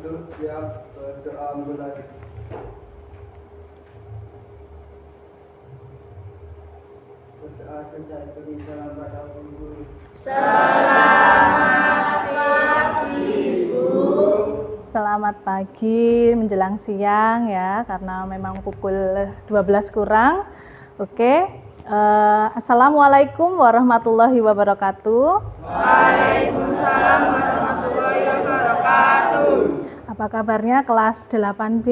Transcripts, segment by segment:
siap berdoa mulai. Berdoa selesai, beri salam pada guru. Selamat pagi, Bu. Selamat pagi menjelang siang ya, karena memang pukul 12 kurang. Oke. Assalamualaikum warahmatullahi wabarakatuh. Waalaikumsalam warahmatullahi wabarakatuh. Apa kabarnya kelas 8B?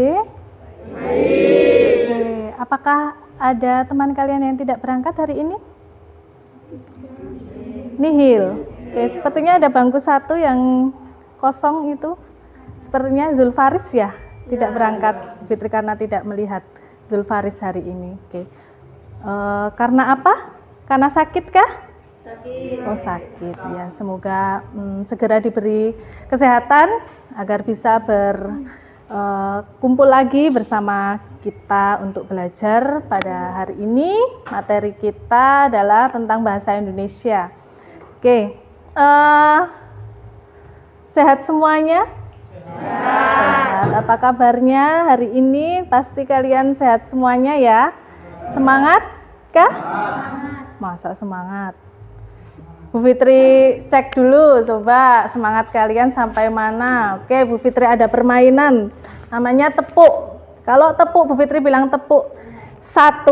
Baik. Oke. Apakah ada teman kalian yang tidak berangkat hari ini? Nihil. Oke, sepertinya ada bangku satu yang kosong itu. Sepertinya Zulfaris ya, tidak berangkat Fitri karena tidak melihat Zulfaris hari ini. Oke. Karena apa? Karena sakit kah? Sakit. Oh, sakit ya. Semoga segera diberi kesehatan agar bisa berkumpul lagi bersama kita untuk belajar pada hari ini. Materi kita adalah tentang bahasa Indonesia. Oke. Sehat semuanya? Sehat. Apa kabarnya hari ini? Pasti kalian sehat semuanya ya? Semangat kah? Masa semangat? Bu Fitri cek dulu, coba semangat kalian sampai mana. Oke, Bu Fitri ada permainan namanya tepuk. Kalau tepuk, Bu Fitri bilang tepuk 1,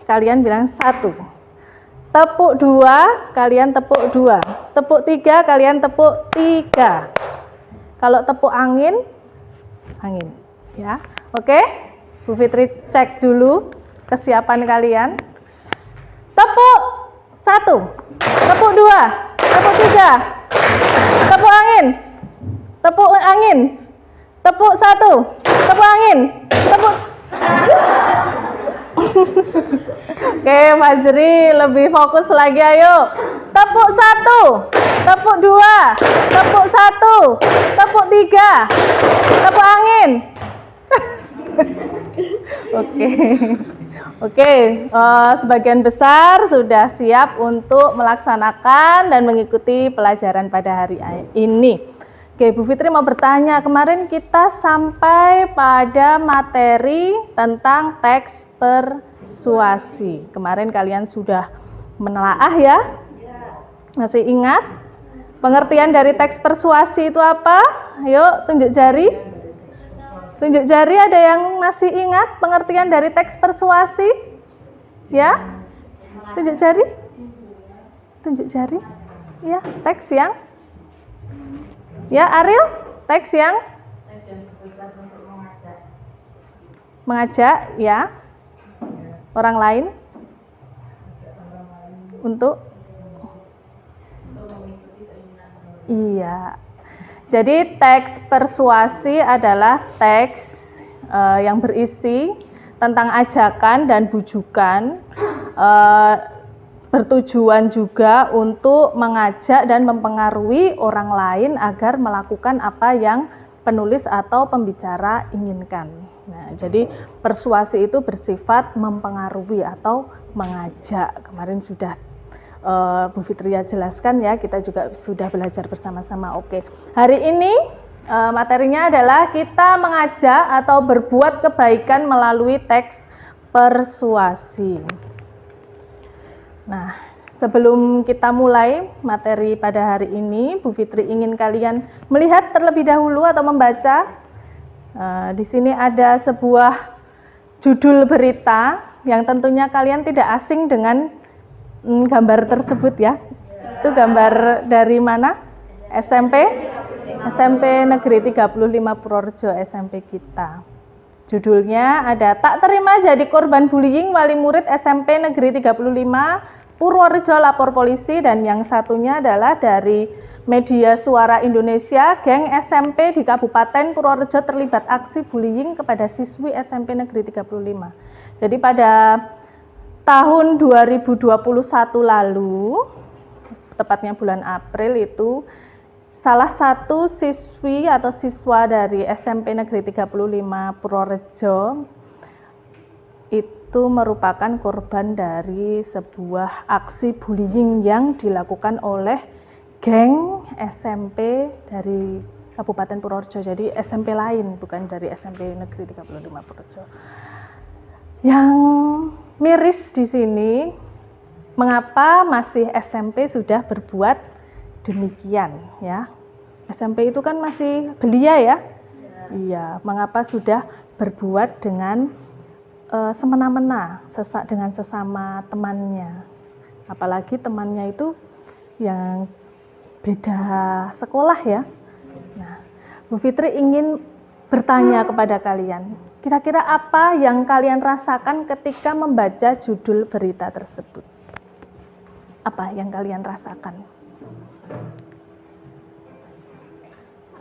kalian bilang 1. Tepuk 2, kalian tepuk 2. Tepuk 3, kalian tepuk 3. Kalau tepuk angin ya. Oke, Bu Fitri cek dulu kesiapan kalian. Tepuk 1, tepuk 2, tepuk 3, tepuk angin, tepuk 1, tepuk angin, tepuk. Oke, Majri lebih fokus lagi, ayo. Tepuk 1, tepuk 2, tepuk 1, tepuk 3, tepuk angin. Oke, sebagian besar sudah siap untuk melaksanakan dan mengikuti pelajaran pada hari ini. Oke, Bu Fitri mau bertanya, kemarin kita sampai pada materi tentang teks persuasi. Kemarin kalian sudah menelaah ya? Masih ingat? Pengertian dari teks persuasi itu apa? Ayo, tunjuk jari. Tunjuk jari, ada yang masih ingat pengertian dari teks persuasi? Ya? Tunjuk jari. Tunjuk jari. Ya, teks yang? Ya, Ariel, teks yang? Mengajak, ya. Orang lain? Untuk? Iya. Jadi teks persuasi adalah teks yang berisi tentang ajakan dan bujukan, bertujuan juga untuk mengajak dan mempengaruhi orang lain agar melakukan apa yang penulis atau pembicara inginkan. Nah, jadi persuasi itu bersifat mempengaruhi atau mengajak. Kemarin sudah Bu Fitria jelaskan ya, kita juga sudah belajar bersama-sama. Oke, hari ini materinya adalah kita mengajak atau berbuat kebaikan melalui teks persuasi. Nah, sebelum kita mulai materi pada hari ini, Bu Fitri ingin kalian melihat terlebih dahulu atau membaca. Di sini ada sebuah judul berita yang tentunya kalian tidak asing dengan gambar tersebut ya. Itu gambar dari mana? SMP Negeri 35 Purworejo, SMP kita. Judulnya ada tak terima jadi korban bullying wali murid SMP Negeri 35 Purworejo lapor polisi, dan yang satunya adalah dari media Suara Indonesia, geng SMP di Kabupaten Purworejo terlibat aksi bullying kepada siswi SMP Negeri 35. Jadi pada tahun 2021 lalu, tepatnya bulan April itu, salah satu siswi atau siswa dari SMP Negeri 35 Purworejo itu merupakan korban dari sebuah aksi bullying yang dilakukan oleh geng SMP dari Kabupaten Purworejo. Jadi SMP lain, bukan dari SMP Negeri 35 Purworejo. Yang miris di sini, mengapa masih SMP sudah berbuat demikian ya? SMP itu kan masih belia ya? Iya, mengapa sudah berbuat dengan semena-mena dengan sesama temannya? Apalagi temannya itu yang beda sekolah ya. Nah, Bu Fitri ingin bertanya kepada kalian, kira-kira apa yang kalian rasakan ketika membaca judul berita tersebut? Apa yang kalian rasakan?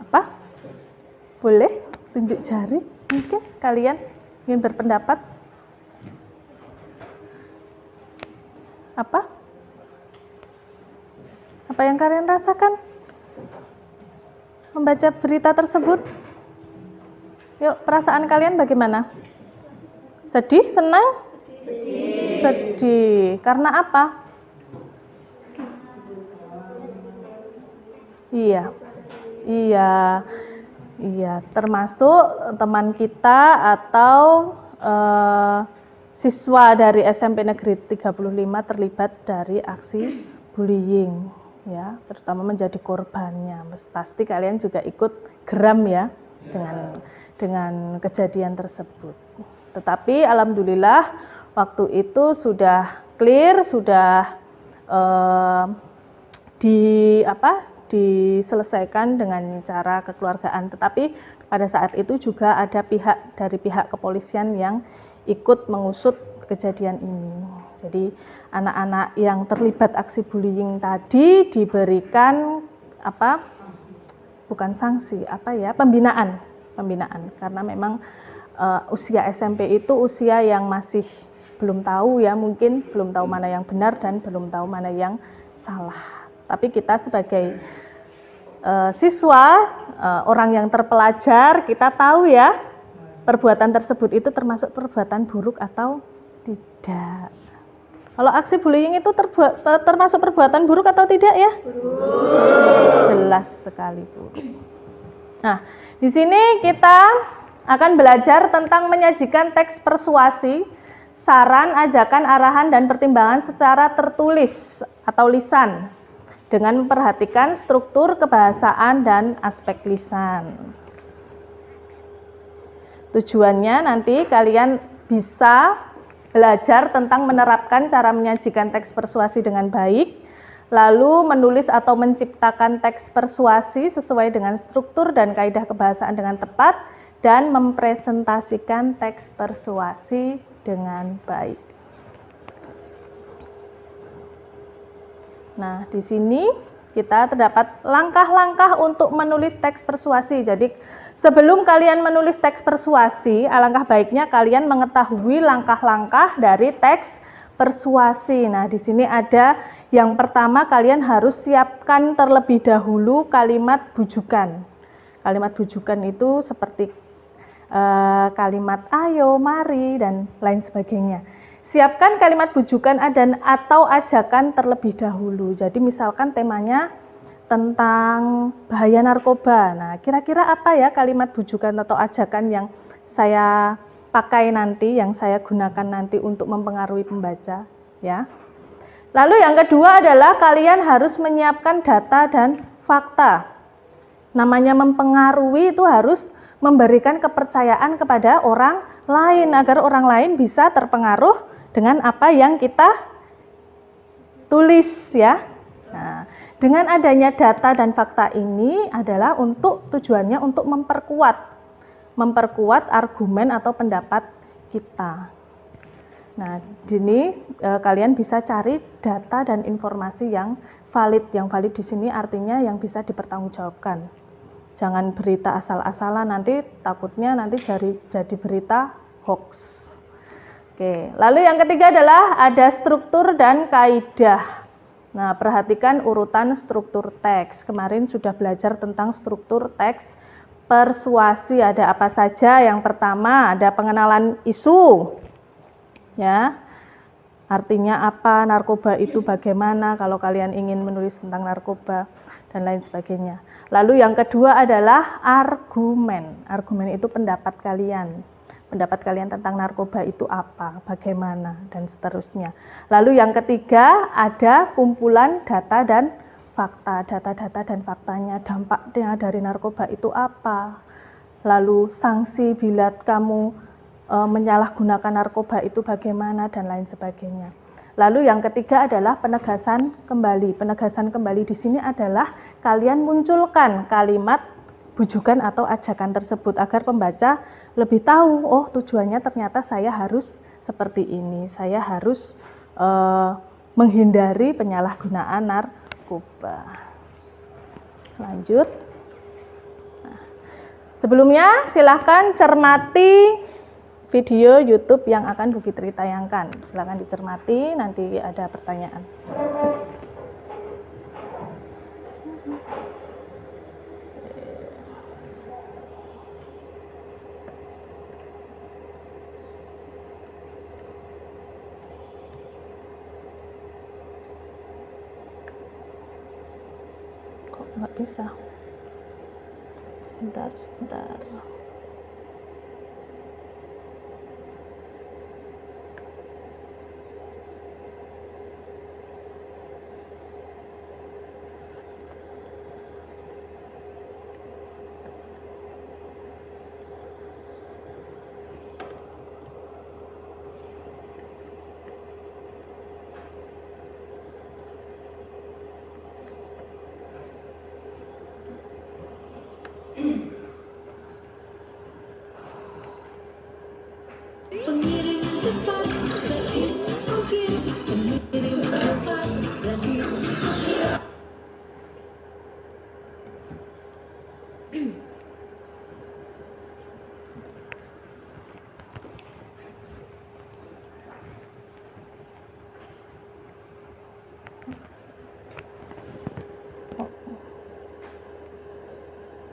Apa? Boleh tunjuk jari? Mungkin kalian ingin berpendapat? Apa? Apa yang kalian rasakan membaca berita tersebut? Yuk, perasaan kalian bagaimana? Sedih? Senang? Sedih. Karena apa? Iya, termasuk teman kita atau siswa dari SMP Negeri 35 terlibat dari aksi bullying, ya, terutama menjadi korbannya. Pasti kalian juga ikut geram ya dengan kejadian tersebut. Tetapi alhamdulillah waktu itu sudah clear, sudah diselesaikan dengan cara kekeluargaan. Tetapi pada saat itu juga ada dari pihak kepolisian yang ikut mengusut kejadian ini. Jadi anak-anak yang terlibat aksi bullying tadi diberikan bukan sanksi, pembinaan karena memang usia SMP itu usia yang masih belum tahu ya, mungkin belum tahu mana yang benar dan belum tahu mana yang salah. Tapi kita sebagai siswa, orang yang terpelajar, kita tahu ya perbuatan tersebut itu termasuk perbuatan buruk atau tidak. Kalau aksi bullying itu termasuk perbuatan buruk atau tidak ya? Jelas sekali buruk. Nah, di sini kita akan belajar tentang menyajikan teks persuasi, saran, ajakan, arahan, dan pertimbangan secara tertulis atau lisan dengan memperhatikan struktur kebahasaan dan aspek lisan. Tujuannya nanti kalian bisa belajar tentang menerapkan cara menyajikan teks persuasi dengan baik, lalu menulis atau menciptakan teks persuasi sesuai dengan struktur dan kaidah kebahasaan dengan tepat, dan mempresentasikan teks persuasi dengan baik. Nah, di sini kita terdapat langkah-langkah untuk menulis teks persuasi. Jadi, sebelum kalian menulis teks persuasi, alangkah baiknya kalian mengetahui langkah-langkah dari teks persuasi. Nah, di sini ada yang pertama, kalian harus siapkan terlebih dahulu kalimat bujukan. Kalimat bujukan itu seperti kalimat ayo, mari, dan lain sebagainya. Siapkan kalimat bujukan dan atau ajakan terlebih dahulu. Jadi misalkan temanya tentang bahaya narkoba. Nah, kira-kira apa ya kalimat bujukan atau ajakan yang saya pakai nanti, yang saya gunakan nanti untuk mempengaruhi pembaca, ya. Lalu yang kedua adalah kalian harus menyiapkan data dan fakta. Namanya mempengaruhi itu harus memberikan kepercayaan kepada orang lain agar orang lain bisa terpengaruh dengan apa yang kita tulis ya. Nah, dengan adanya data dan fakta ini adalah tujuannya untuk memperkuat argumen atau pendapat kita. Nah, ini kalian bisa cari data dan informasi yang valid. Yang valid di sini artinya yang bisa dipertanggungjawabkan. Jangan berita asal-asalan, nanti takutnya jadi berita hoax. Oke, lalu yang ketiga adalah ada struktur dan kaidah. Nah, perhatikan urutan struktur teks. Kemarin sudah belajar tentang struktur teks persuasi. Ada apa saja? Yang pertama ada pengenalan isu. Ya. Artinya apa? Narkoba itu bagaimana kalau kalian ingin menulis tentang narkoba dan lain sebagainya. Lalu yang kedua adalah argumen. Argumen itu pendapat kalian. Pendapat kalian tentang narkoba itu apa, bagaimana, dan seterusnya. Lalu yang ketiga ada kumpulan data dan fakta. Data-data dan faktanya, dampaknya dari narkoba itu apa. Lalu sanksi bila kamu menyalahgunakan narkoba itu bagaimana, dan lain sebagainya. Lalu yang ketiga adalah penegasan kembali. Penegasan kembali di sini adalah kalian munculkan kalimat bujukan atau ajakan tersebut agar pembaca lebih tahu, oh tujuannya ternyata saya harus seperti ini, saya harus menghindari penyalahgunaan narkoba. Lanjut. Nah, sebelumnya silahkan cermati video YouTube yang akan Bu Fitri tayangkan. Silakan dicermati, nanti ada pertanyaan. Kok nggak bisa? Sebentar.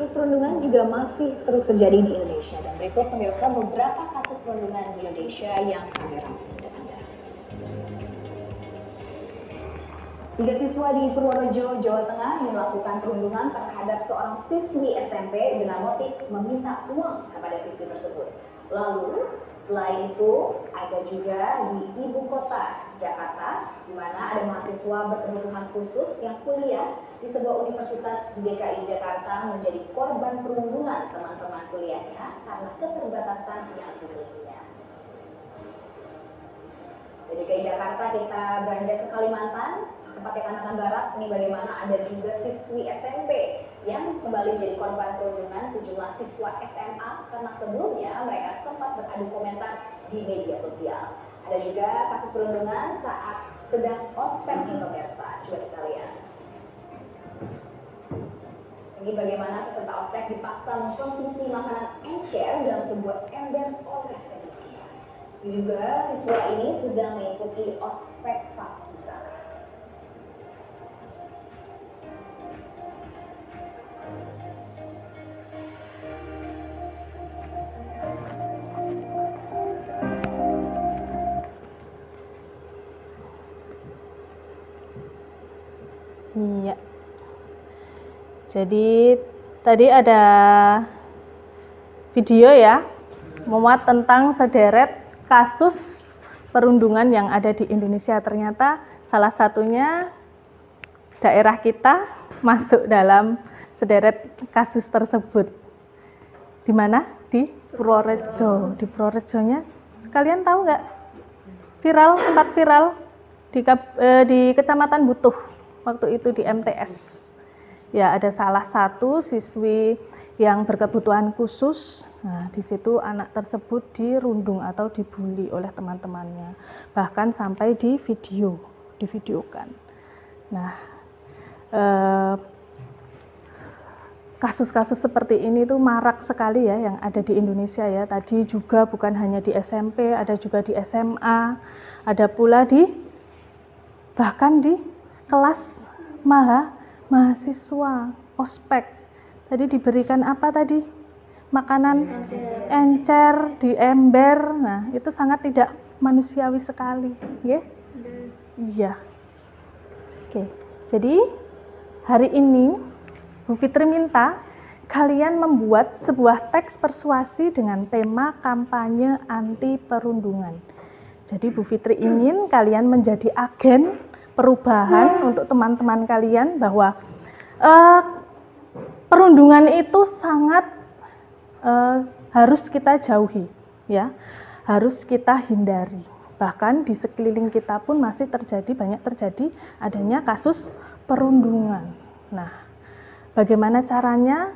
Perundungan juga masih terus terjadi di Indonesia, dan berikut pemirsa beberapa kasus perundungan di Indonesia yang kami rangkum untuk Anda. 3 siswa di Purworejo, Jawa Tengah melakukan perundungan terhadap seorang siswi SMP dengan motif meminta uang kepada siswi tersebut. Lalu, selain itu, ada juga di ibu kota Jakarta, di mana ada mahasiswa berkebutuhan khusus yang kuliah di sebuah universitas di DKI Jakarta menjadi korban perundungan teman-teman kuliahnya karena keterbatasan yang dimilikinya. Di DKI Jakarta kita beranjak ke Kalimantan, tempatnya Kalimantan Barat. Ini bagaimana ada juga siswi SMP yang kembali menjadi korban perundungan sejumlah siswa SMA karena sebelumnya mereka sempat beradu komentar di media sosial. Ada juga kasus perundungan saat sedang ospek di pemirsa. Coba kita lihat. Ini bagaimana peserta ospek dipaksa mengkonsumsi makanan encer dalam sebuah ember oleh seniornya. Juga siswa ini sedang mengikuti ospek paskibra. Iya. Jadi tadi ada video ya, memuat tentang sederet kasus perundungan yang ada di Indonesia. Ternyata salah satunya daerah kita masuk dalam sederet kasus tersebut. Di mana? Di Purworejo. Di Purworejonya, sekalian tahu nggak? Sempat viral di Kecamatan Butuh. Waktu itu di MTS. Ya, ada salah satu siswi yang berkebutuhan khusus. Nah, di situ anak tersebut dirundung atau dibully oleh teman-temannya. Bahkan sampai divideokan. Nah, kasus-kasus seperti ini tuh marak sekali ya yang ada di Indonesia ya. Tadi juga bukan hanya di SMP, ada juga di SMA, ada pula bahkan di kelas mahasiswa ospek. Tadi diberikan apa tadi? Makanan encer di ember. Nah, itu sangat tidak manusiawi sekali, ya? Iya. Oke. Jadi hari ini Bu Fitri minta kalian membuat sebuah teks persuasi dengan tema kampanye anti perundungan. Jadi Bu Fitri ingin kalian menjadi agen perubahan untuk teman-teman kalian bahwa perundungan itu sangat harus kita jauhi, ya, harus kita hindari. Bahkan di sekeliling kita pun masih banyak terjadi adanya kasus perundungan. Nah, bagaimana caranya?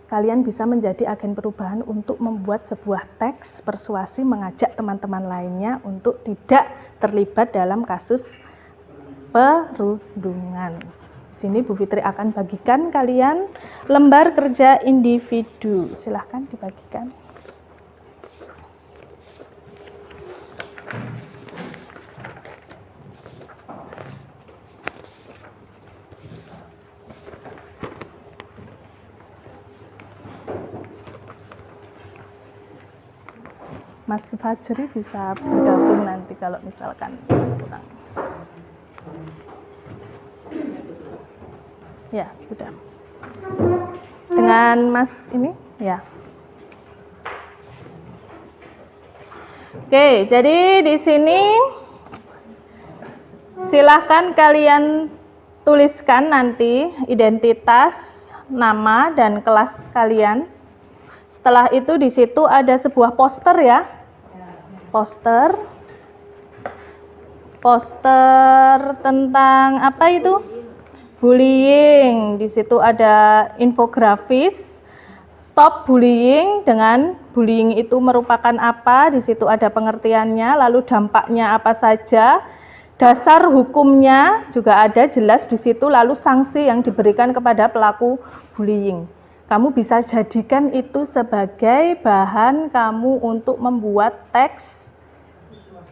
Kalian bisa menjadi agen perubahan untuk membuat sebuah teks persuasi mengajak teman-teman lainnya untuk tidak terlibat dalam kasus perundungan. Di sini Bu Fitri akan bagikan kalian lembar kerja individu. Silahkan dibagikan. Mas Fajri bisa bergabung nanti kalau misalkan kurang. Ya, sudah. Dengan Mas ini, ya. Oke, jadi di sini silahkan kalian tuliskan nanti identitas, nama, dan kelas kalian. Setelah itu di situ ada sebuah poster, ya. Poster tentang apa itu? Bullying. Di situ ada infografis stop bullying, dengan bullying itu merupakan apa, di situ ada pengertiannya, lalu dampaknya apa saja, dasar hukumnya juga ada jelas di situ, lalu sanksi yang diberikan kepada pelaku bullying. Kamu bisa jadikan itu sebagai bahan kamu untuk membuat teks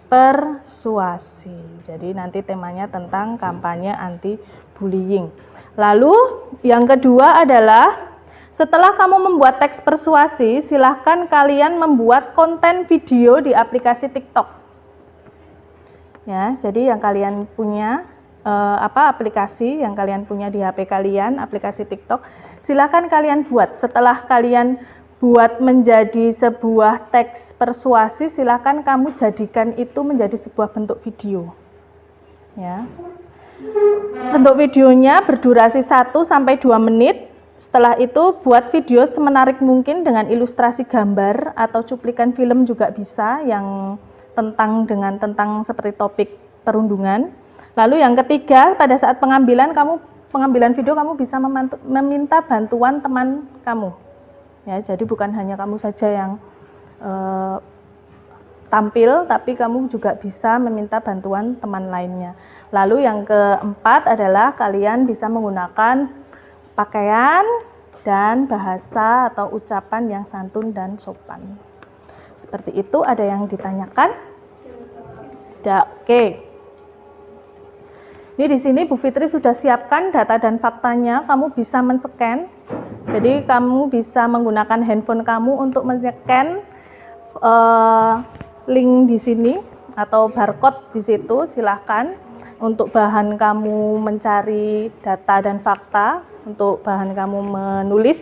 persuasi. Jadi nanti temanya tentang kampanye anti bullying. Lalu yang kedua adalah setelah kamu membuat teks persuasi, silahkan kalian membuat konten video di aplikasi TikTok. Ya, jadi yang kalian punya aplikasi yang kalian punya di HP kalian, aplikasi TikTok, silahkan kalian buat. Setelah kalian buat menjadi sebuah teks persuasi, silahkan kamu jadikan itu menjadi sebuah bentuk video. Ya. Bentuk videonya berdurasi 1-2 menit. Setelah itu buat video semenarik mungkin dengan ilustrasi gambar atau cuplikan film juga bisa yang tentang seperti topik perundungan. Lalu yang ketiga, pada saat pengambilan video kamu bisa meminta bantuan teman kamu. Ya, jadi bukan hanya kamu saja yang tampil, tapi kamu juga bisa meminta bantuan teman lainnya. Lalu yang keempat adalah kalian bisa menggunakan pakaian dan bahasa atau ucapan yang santun dan sopan. Seperti itu. Ada yang ditanyakan? Tidak. Oke. Ini di sini Bu Fitri sudah siapkan data dan faktanya. Kamu bisa men-scan. Jadi kamu bisa menggunakan handphone kamu untuk men-scan link di sini atau barcode di situ. Silahkan untuk bahan kamu mencari data dan fakta, untuk bahan kamu menulis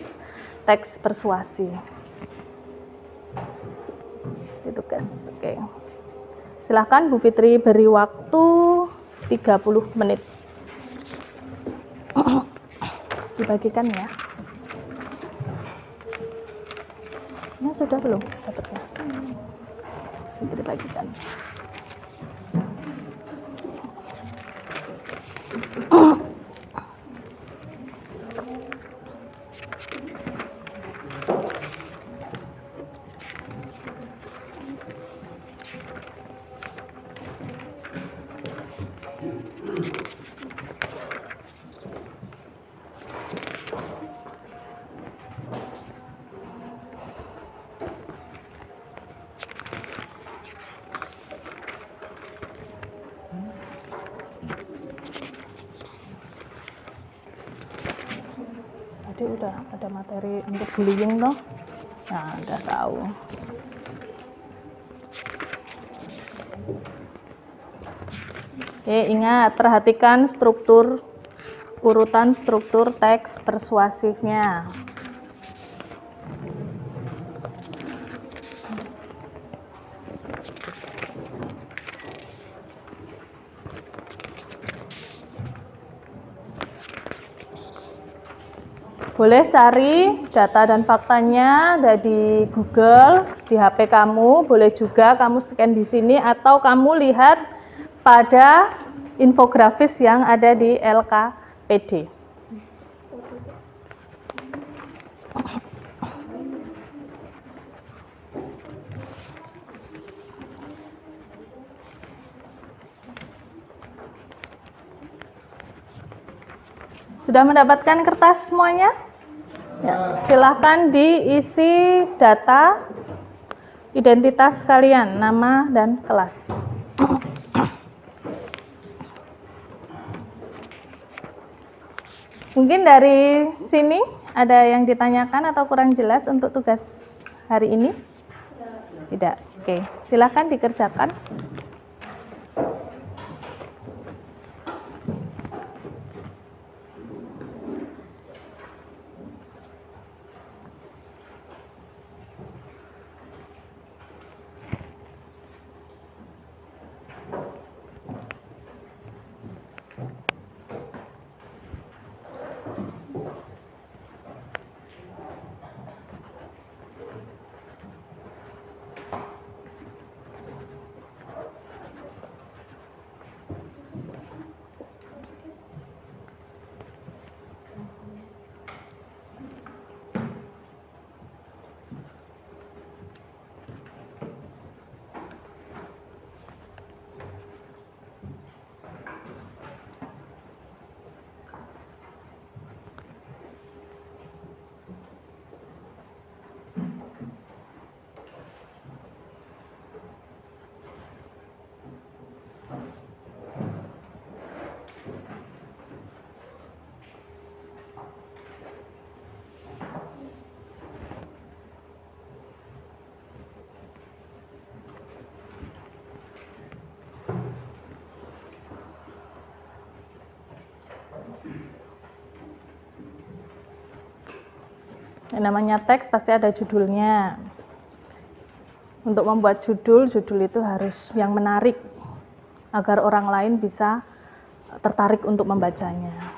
teks persuasi. Itu guys. Oke. Silahkan Bu Fitri beri waktu 30 menit. Dibagikan ya. Ini sudah belum dapatnya? Fitri bagikan. Tadi udah ada materi untuk bullying toh. Nah, udah tahu. Oke, ingat perhatikan struktur urutan struktur teks persuasifnya. Boleh cari data dan faktanya ada di Google, di HP kamu, boleh juga kamu scan di sini atau kamu lihat pada infografis yang ada di LKPD. Sudah mendapatkan kertas semuanya? Ya, silahkan diisi data identitas kalian, nama dan kelas. Mungkin dari sini ada yang ditanyakan atau kurang jelas untuk tugas hari ini? Tidak. Oke, silahkan dikerjakan. Yang namanya teks pasti ada judulnya. Untuk membuat judul itu harus yang menarik agar orang lain bisa tertarik untuk membacanya.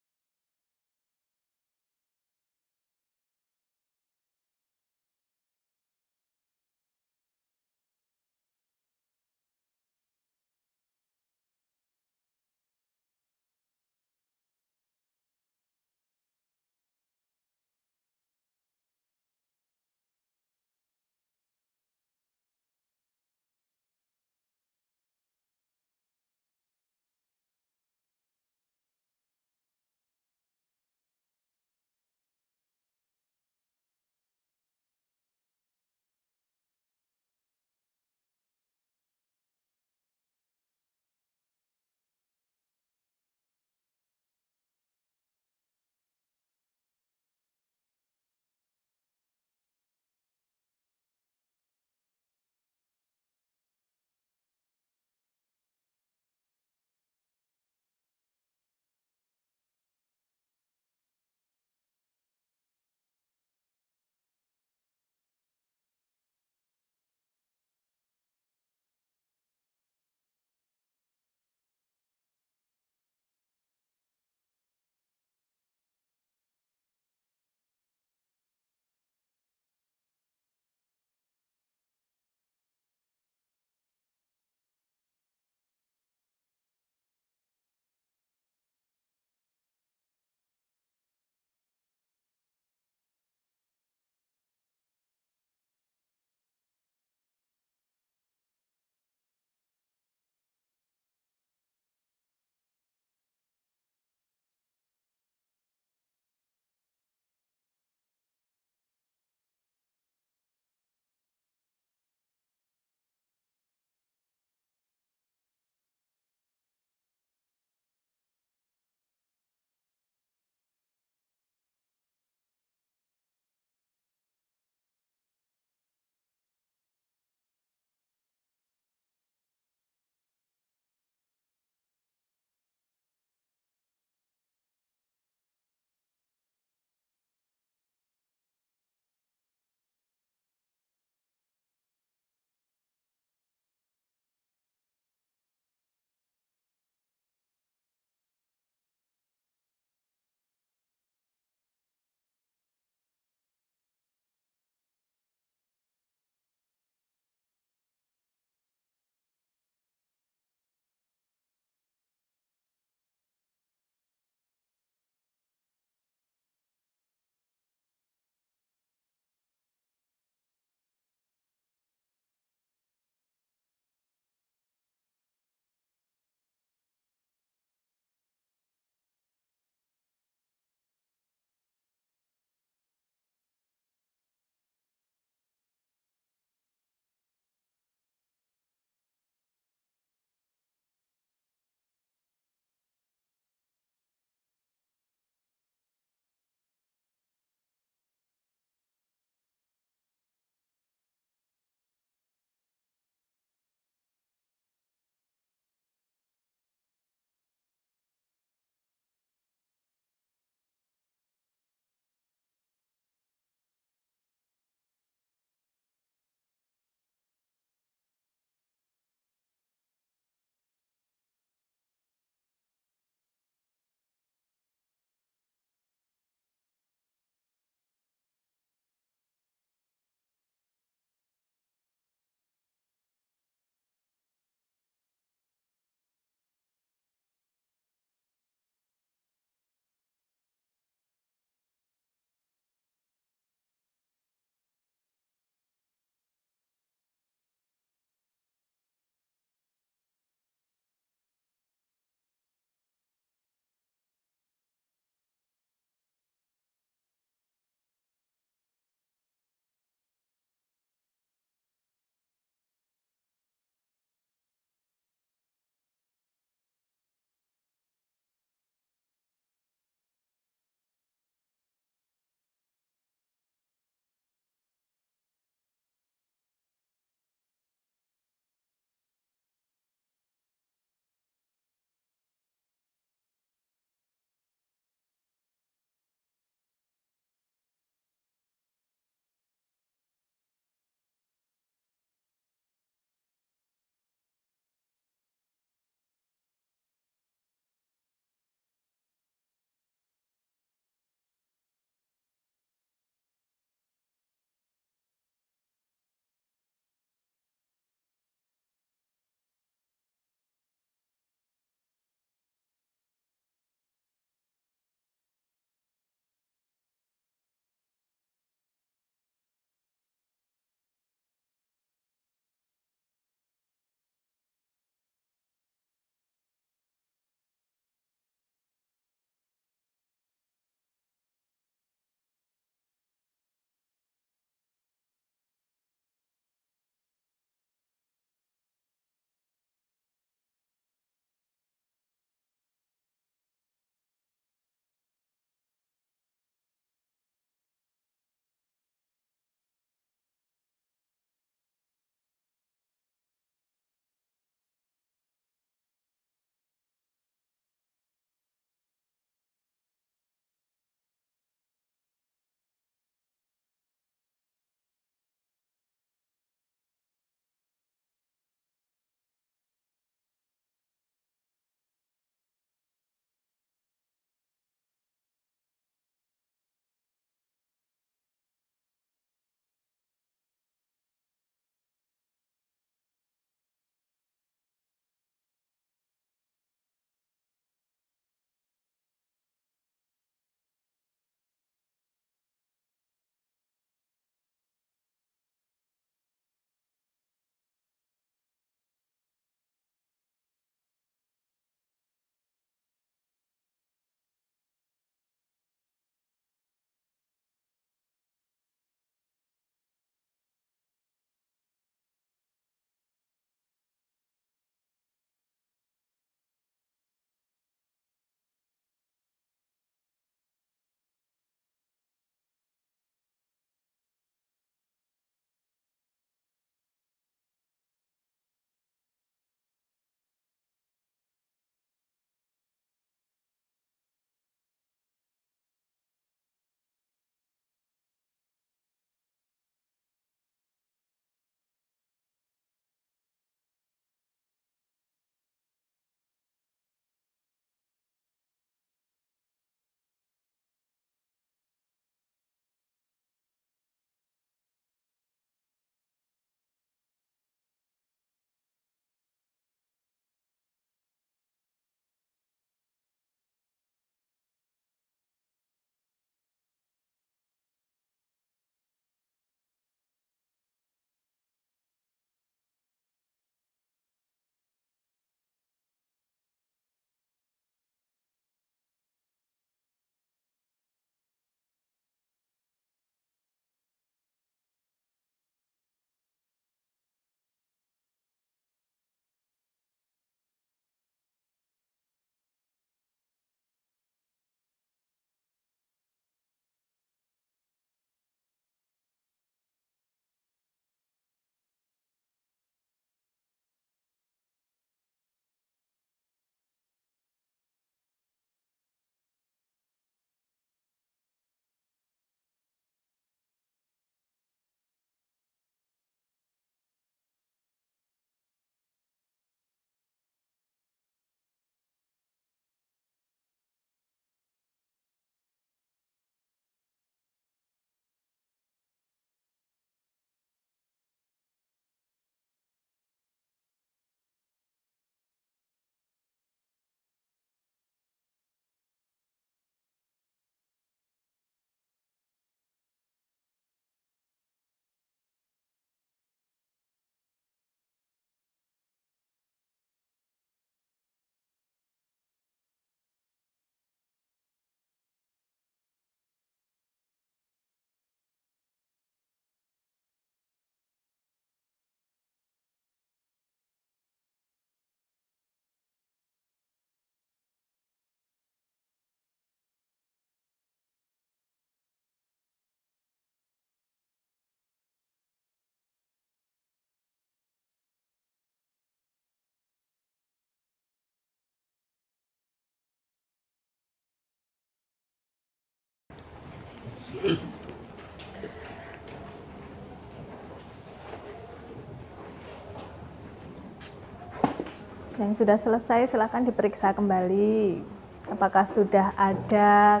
Yang sudah selesai silakan diperiksa kembali. Apakah sudah ada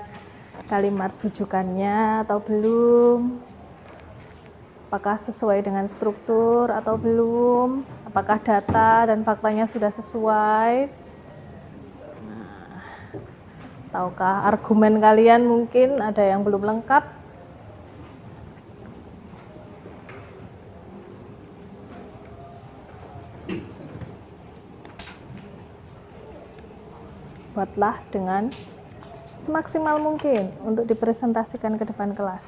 kalimat rujukannya atau belum? Apakah sesuai dengan struktur atau belum? Apakah data dan faktanya sudah sesuai? Tahukah argumen kalian mungkin ada yang belum lengkap? Buatlah dengan semaksimal mungkin untuk dipresentasikan ke depan kelas.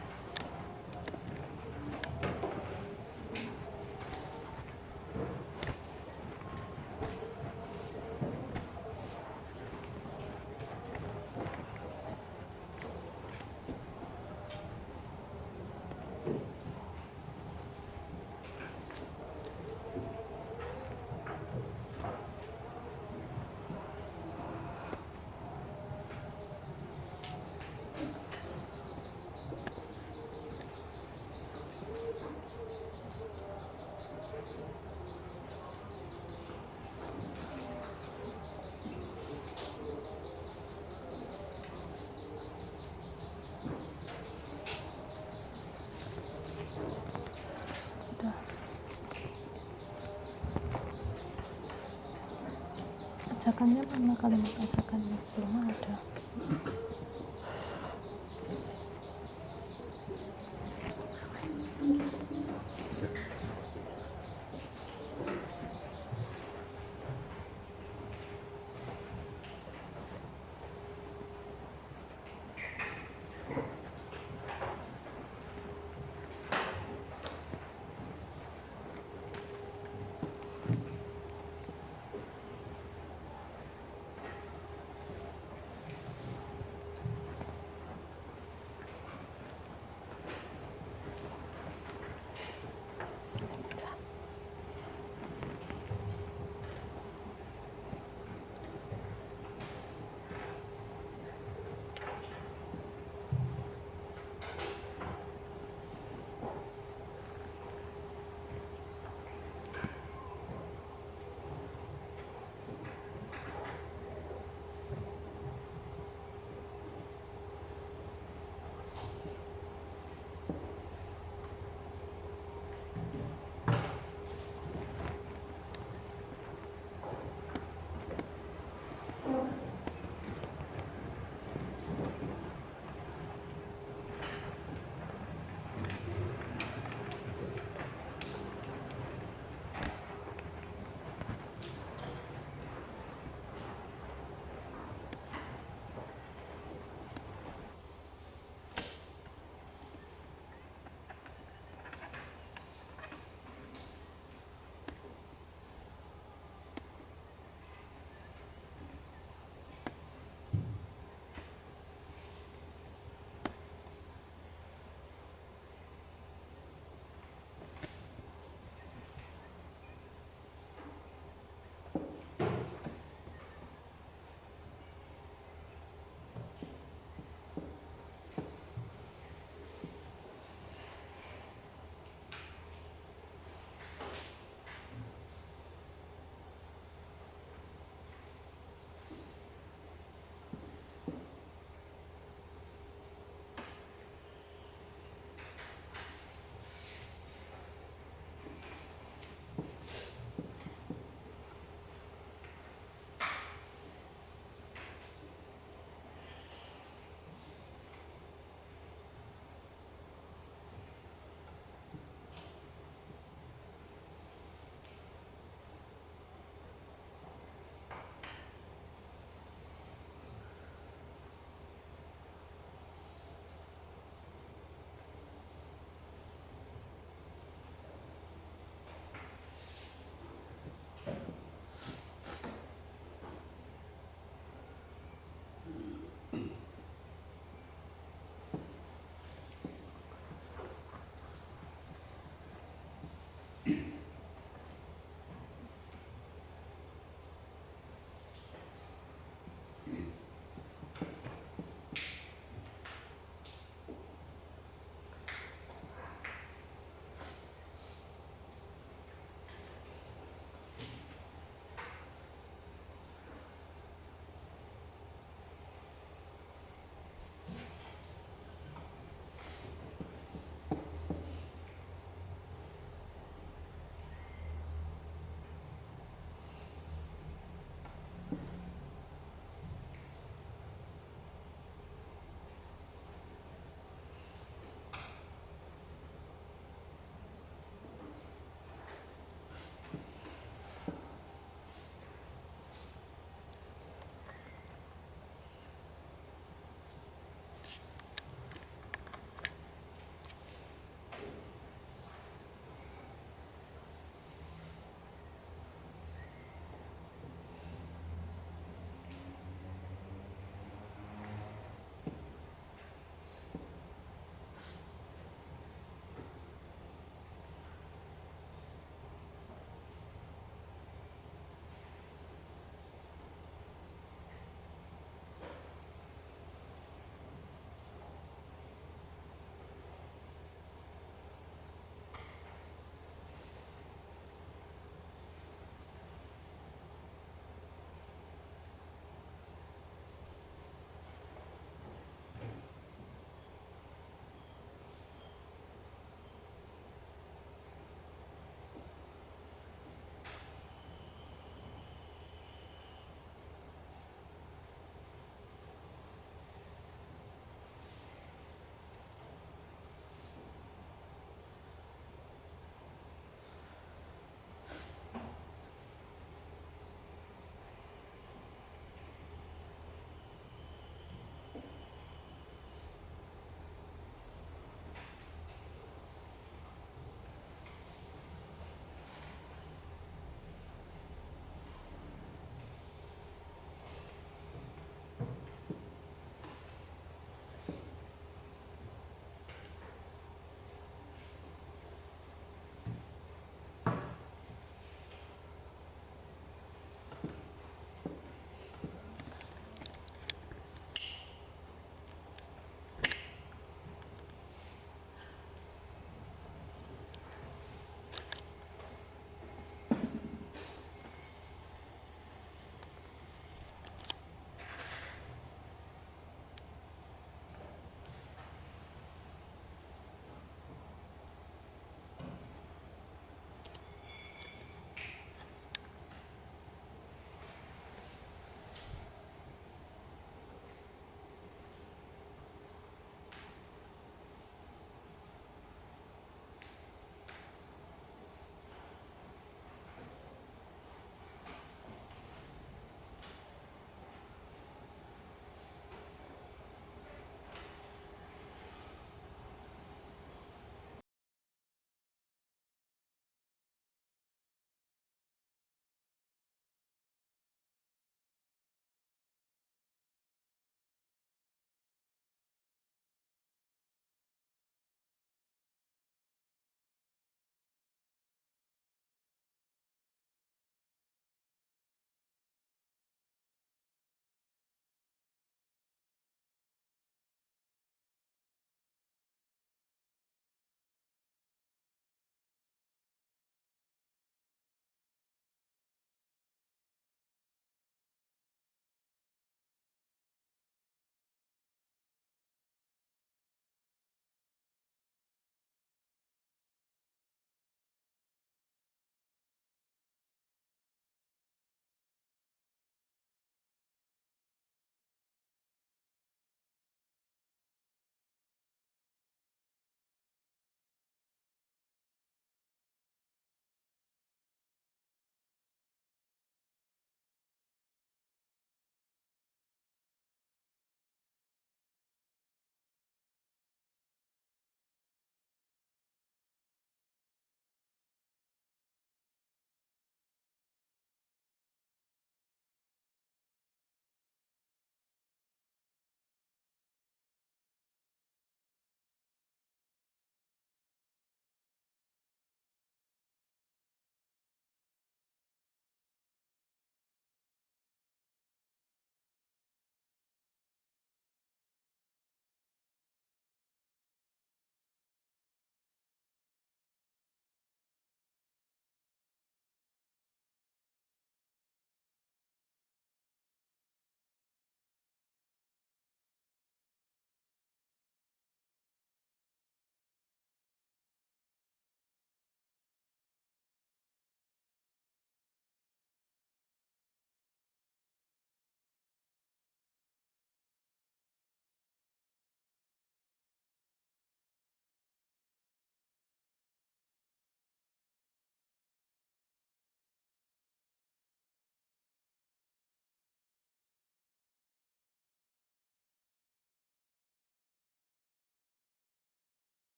Ajakannya mana, kalimat ajakannya belum ada.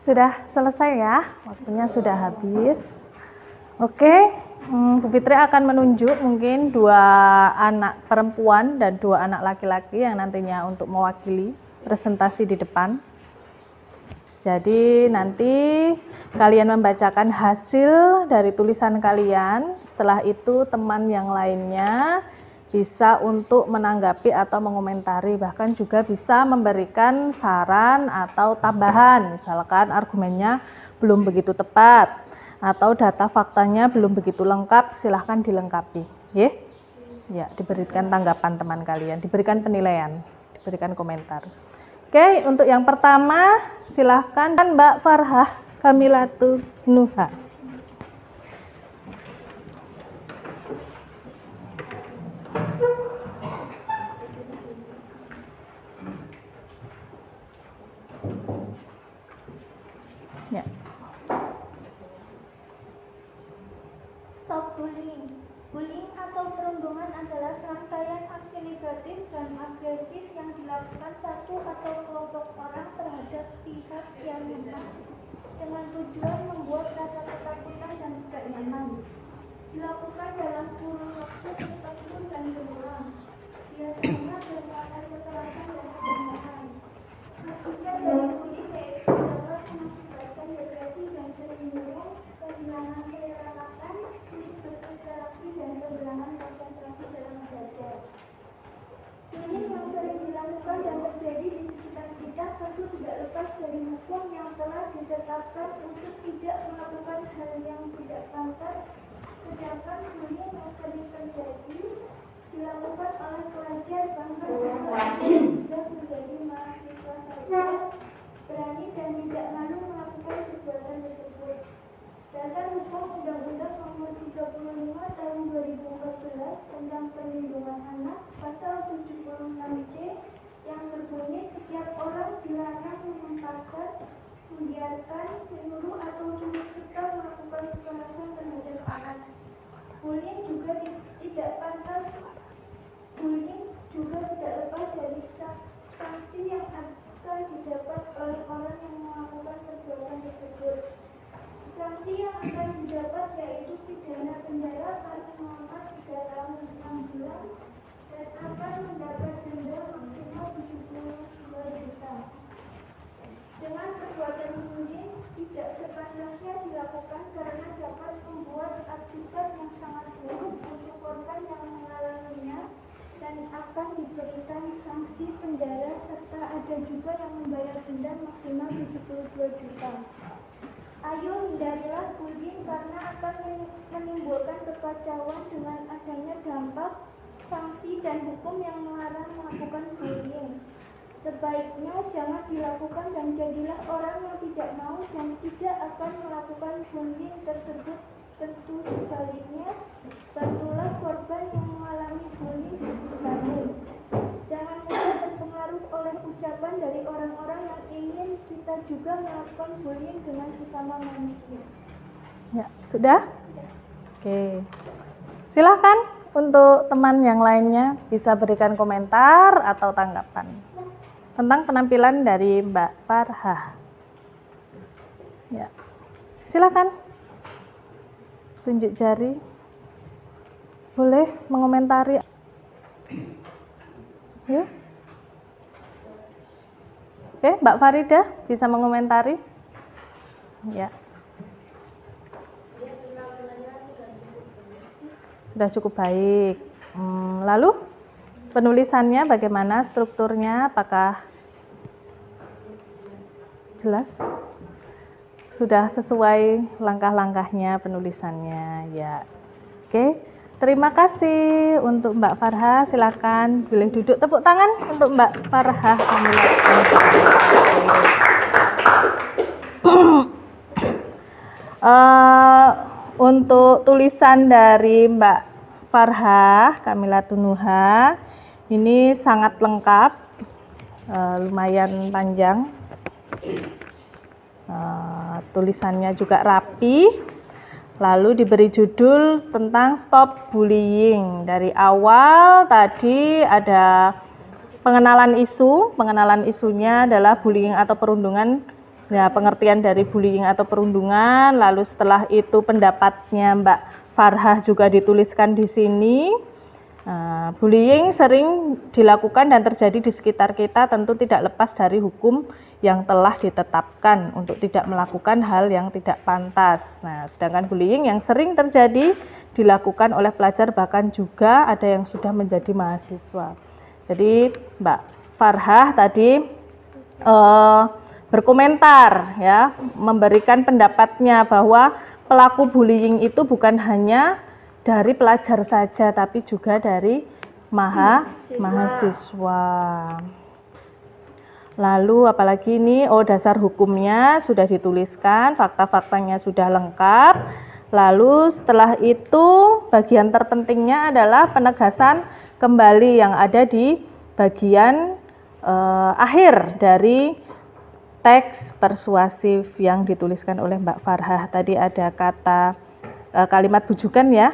Sudah selesai ya, waktunya sudah habis. Oke, Bu Fitri akan menunjuk mungkin 2 anak perempuan dan 2 anak laki-laki yang nantinya untuk mewakili presentasi di depan. Jadi nanti kalian membacakan hasil dari tulisan kalian. Setelah itu teman yang lainnya bisa untuk menanggapi atau mengomentari, bahkan juga bisa memberikan saran atau tambahan. Misalkan argumennya belum begitu tepat atau data faktanya belum begitu lengkap, silahkan dilengkapi. Ya, diberikan tanggapan teman kalian, diberikan penilaian, diberikan komentar. Oke, untuk yang pertama silahkan Mbak Farhah Kamilatu Nuha. Ya. Stop bullying. Bullying atau perundungan adalah serangkaian aksi negatif dan agresif yang dilakukan satu atau kelompok orang terhadap pihak yang lemah dengan tujuan membuat rasa ketakutan dan tidak nyaman. Dilakukan dalam kurun waktu tertentu dan berulang. Biasanya berdasarkan kekerasan dan kebenaran. Hakikat dari bullying yaitu dapat mengakibatkan depresi dan cemburu, kehilangan keelokan, sulit berinteraksi dan kehilangan konsentrasi dalam belajar. Bullying yang sering dilakukan dan terjadi di sekitar kita tentu tidak lepas dari hukum yang telah ditetapkan untuk tidak melakukan hal yang tidak pantas. Sedangkan bullying yang sering terjadi dilakukan oleh pelajar bahkan yang sudah menjadi mahasiswa saja berani dan tidak malu melakukan perbuatan tersebut. Dasar hukum Undang-Undang Nomor 35 Tahun 2014 tentang Perlindungan Anak Pasal 76C yang berbunyi setiap orang dilarang menyebarkan, membiarkan, menyuruh atau turut serta melakukan kekerasan terhadap anak. Bullying juga tidak pantas. Bullying juga tidak lepas dari sanksi yang akan didapat oleh orang yang melakukan perbuatan tersebut. Sanksi yang akan didapat yaitu pidana penjara paling lama 3 tahun 6 bulan dan akan mendapat denda maksimal 72 juta. Dengan perbuatan bullying tidak sepantasnya dilakukan karena dapat membuat akibat yang sangat buruk untuk korban yang mengalaminya dan akan diberikan sanksi penjara serta ada juga yang membayar denda maksimal 72 juta. Ayo hindarilah bullying karena akan menimbulkan kekacauan dengan adanya dampak, sanksi dan hukum yang melarang melakukan bullying. Sebaiknya jangan dilakukan dan jadilah orang yang tidak mau dan tidak akan melakukan bullying tersebut. Tentu sebaliknya, bantulah korban yang mengalami bullying kamu. Jangan mudah terpengaruh oleh ucapan dari orang-orang yang ingin kita juga melakukan bullying dengan sesama manusia. Ya, sudah? Oke. Silahkan untuk teman yang lainnya bisa berikan komentar atau tanggapan tentang penampilan dari Mbak Farhah. Ya. Silahkan. Tunjuk jari. Boleh mengomentari. Ya. Oke, Mbak Farida bisa mengomentari? Ya. Sudah cukup baik. Lalu penulisannya bagaimana, strukturnya, apakah jelas? Sudah sesuai langkah-langkahnya penulisannya, ya. Oke, terima kasih untuk Mbak Farhah. Silakan boleh duduk. Tepuk tangan untuk Mbak Farhah. Untuk tulisan dari Mbak Farhah Kamilatun Nuha ini sangat lengkap, lumayan panjang, tulisannya juga rapi, lalu diberi judul tentang stop bullying. Dari awal tadi ada pengenalan isu, pengenalan isunya adalah bullying atau perundungan Ya, pengertian dari bullying atau perundungan, lalu setelah itu pendapatnya Mbak Farhah juga dituliskan di sini. Bullying sering dilakukan dan terjadi di sekitar kita, tentu tidak lepas dari hukum yang telah ditetapkan untuk tidak melakukan hal yang tidak pantas. Nah, sedangkan bullying yang sering terjadi dilakukan oleh pelajar, bahkan juga ada yang sudah menjadi mahasiswa. Jadi Mbak Farhah tadi berkomentar ya, memberikan pendapatnya bahwa pelaku bullying itu bukan hanya dari pelajar saja, tapi juga dari mahasiswa. Lalu apalagi ini, dasar hukumnya sudah dituliskan, fakta-faktanya sudah lengkap. Lalu setelah itu bagian terpentingnya adalah penegasan kembali yang ada di bagian akhir dari teks persuasif yang dituliskan oleh Mbak Farhah. Tadi ada kalimat bujukan ya,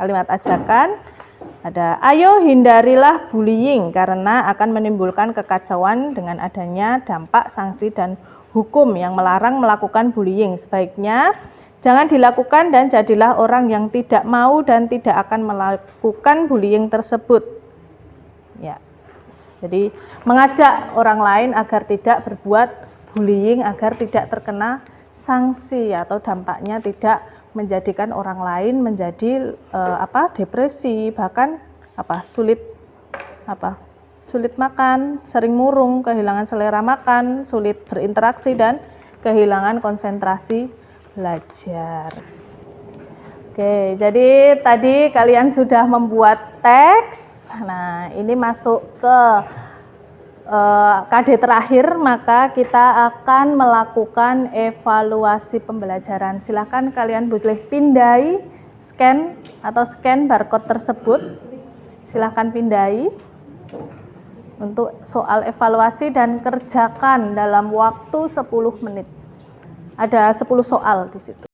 kalimat ajakan. Ada, ayo hindarilah bullying karena akan menimbulkan kekacauan dengan adanya dampak, sanksi, dan hukum yang melarang melakukan bullying. Sebaiknya jangan dilakukan dan jadilah orang yang tidak mau dan tidak akan melakukan bullying tersebut. Ya. Jadi mengajak orang lain agar tidak berbuat bullying, agar tidak terkena sanksi atau dampaknya tidak menjadikan orang lain menjadi depresi, bahkan sulit makan, sering murung, kehilangan selera makan, sulit berinteraksi, dan kehilangan konsentrasi belajar. Oke, jadi tadi kalian sudah membuat teks. Nah, ini masuk ke KD terakhir, maka kita akan melakukan evaluasi pembelajaran. Silakan kalian boleh pindai, scan barcode tersebut. Silakan pindai untuk soal evaluasi dan kerjakan dalam waktu 10 menit. Ada 10 soal di situ.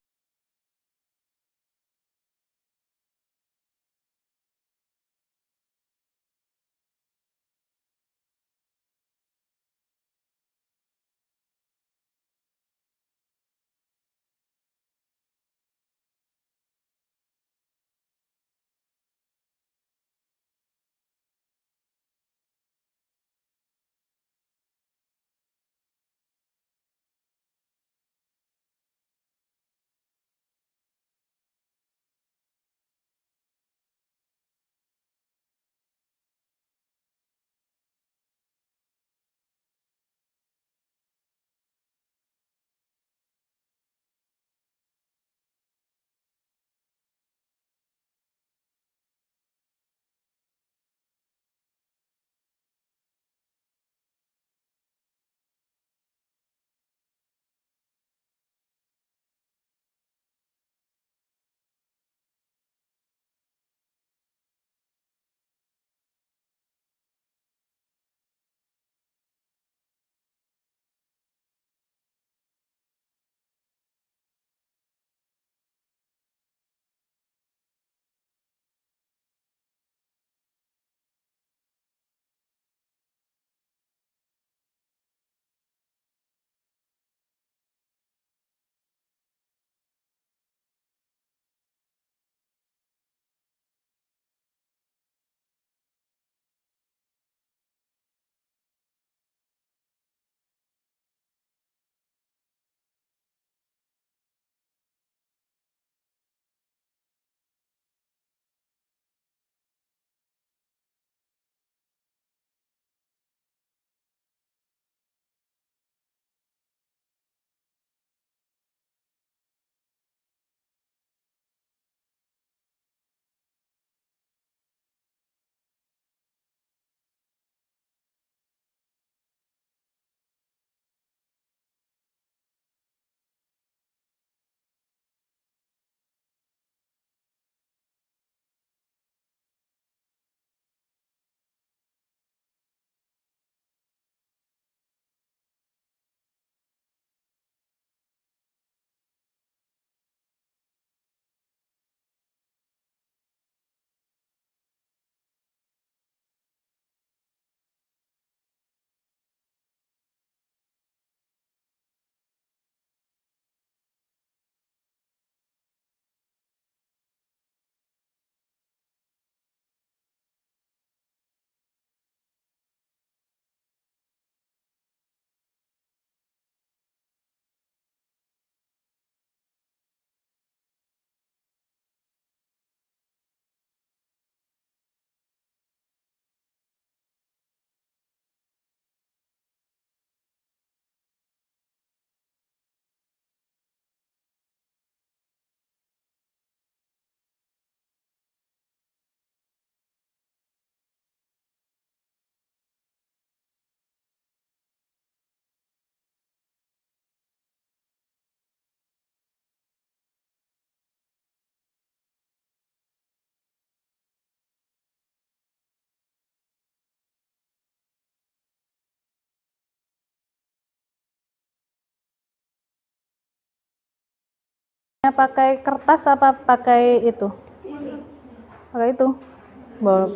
pakai kertas apa pakai itu? Pakai itu.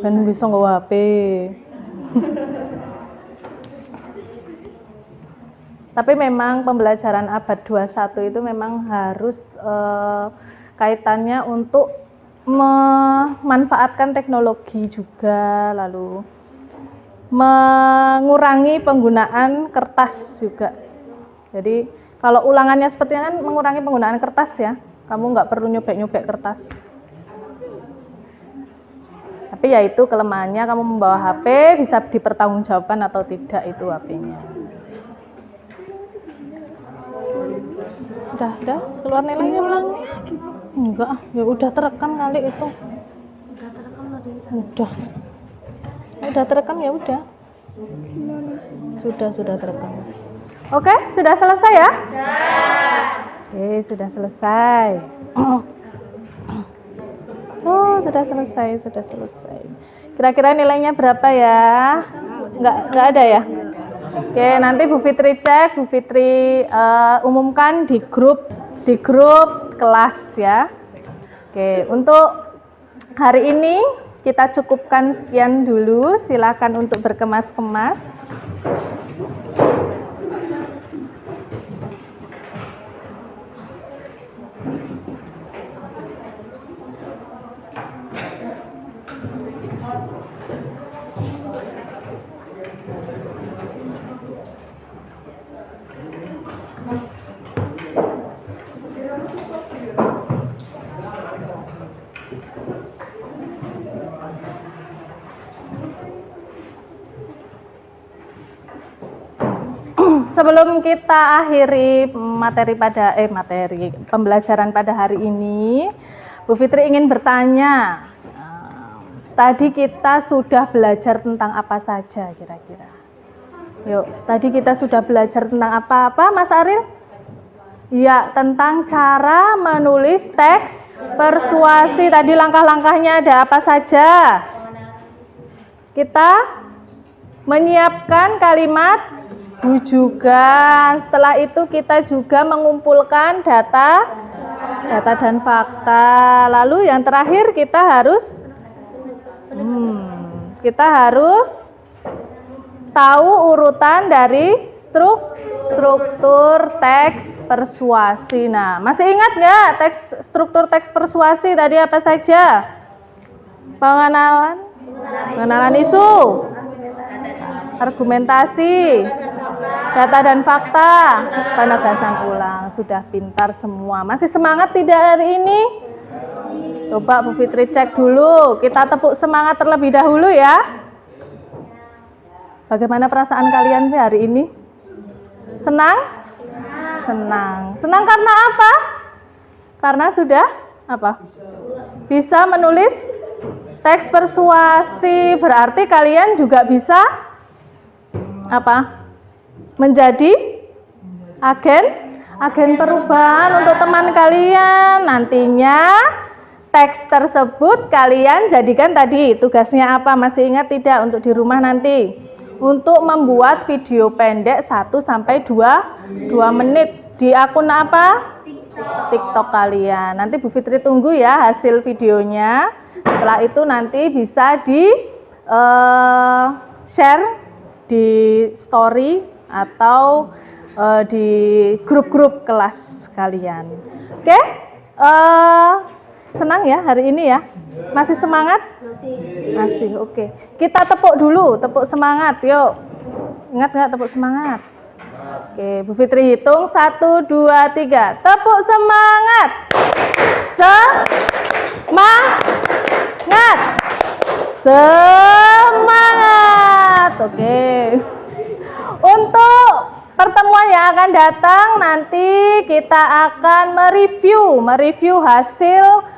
Ben bisa nggawa HP. Tapi memang pembelajaran abad 21 itu memang harus kaitannya untuk memanfaatkan teknologi juga, lalu mengurangi penggunaan kertas juga. Jadi kalau ulangannya seperti kan mengurangi penggunaan kertas ya, kamu nggak perlu nyobek-nyobek kertas. Tapi ya itu kelemahannya, kamu membawa HP bisa dipertanggungjawabkan atau tidak itu HP-nya. Udah, keluar nilainya belum? Enggak, ya udah terekam kali itu. Udah terekam tadi. Udah terekam ya udah. Sudah terekam. Oke, sudah selesai ya? Oke, sudah selesai. Oh, sudah selesai. Kira-kira nilainya berapa ya? Enggak ada ya? Oke, nanti Bu Fitri cek, Bu Fitri umumkan di grup kelas ya. Oke, untuk hari ini kita cukupkan sekian dulu. Silakan untuk berkemas-kemas. Sebelum kita akhiri pembelajaran pada hari ini, Bu Fitri ingin bertanya. Tadi kita sudah belajar tentang apa saja kira-kira? Yuk, tadi kita sudah belajar tentang apa Mas Aril? Ya, tentang cara menulis teks persuasi. Tadi langkah-langkahnya ada apa saja? Kita menyiapkan kalimat rujukan. Setelah itu kita juga mengumpulkan data dan fakta. Lalu yang terakhir kita harus tahu urutan dari struktur teks persuasi. Nah, masih ingat nggak struktur teks persuasi tadi apa saja? Pengenalan isu, argumentasi, data dan fakta, penegasan ulang. Sudah pintar semua. Masih semangat tidak hari ini? Coba Bu Fitri cek dulu. Kita tepuk semangat terlebih dahulu ya. Bagaimana perasaan kalian hari ini? Senang? Senang karena apa? Karena sudah apa? Bisa menulis teks persuasi. Berarti kalian juga bisa apa? Menjadi agen perubahan untuk teman kalian. Nantinya teks tersebut kalian jadikan tadi tugasnya apa? Masih ingat tidak untuk di rumah nanti? Untuk membuat video pendek 1-2 menit di akun apa? TikTok kalian. Nanti Bu Fitri tunggu ya hasil videonya. Setelah itu nanti bisa di share di story atau di grup-grup kelas kalian. Oke? Senang ya hari ini ya? Masih semangat? Masih. Oke. Kita tepuk dulu, tepuk semangat. Yuk. Ingat nggak tepuk semangat? Oke, Bu Fitri hitung 1, 2, 3. Tepuk semangat. Semangat. Oke. Untuk pertemuan yang akan datang nanti kita akan mereview hasil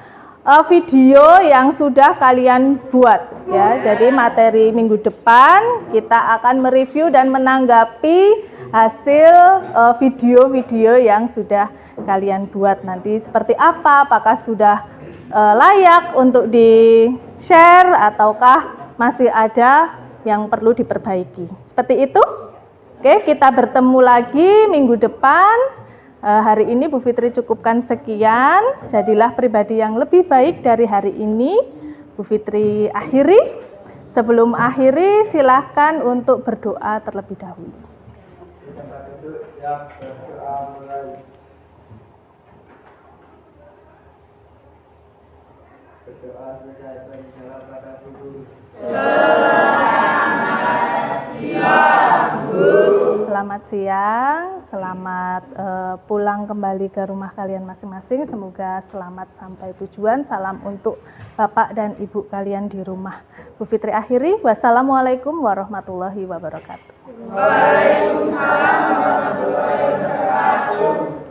video yang sudah kalian buat ya. Jadi materi minggu depan kita akan mereview dan menanggapi hasil video-video yang sudah kalian buat nanti seperti apa, apakah sudah layak untuk di-share ataukah masih ada yang perlu diperbaiki. Seperti itu. Oke, kita bertemu lagi minggu depan Hari ini Bu Fitri cukupkan sekian. Jadilah pribadi yang lebih baik dari hari ini. Bu Fitri akhiri. Sebelum akhiri, silahkan untuk berdoa terlebih dahulu. Tempat duduk siap berdoa mulai. Berdoa selesai beri salam pada guru. Selamat siang, selamat pulang kembali ke rumah kalian masing-masing. Semoga selamat sampai tujuan. Salam untuk Bapak dan Ibu kalian di rumah. Bu Fitri akhiri. Wassalamualaikum warahmatullahi wabarakatuh. Waalaikumsalam warahmatullahi wabarakatuh.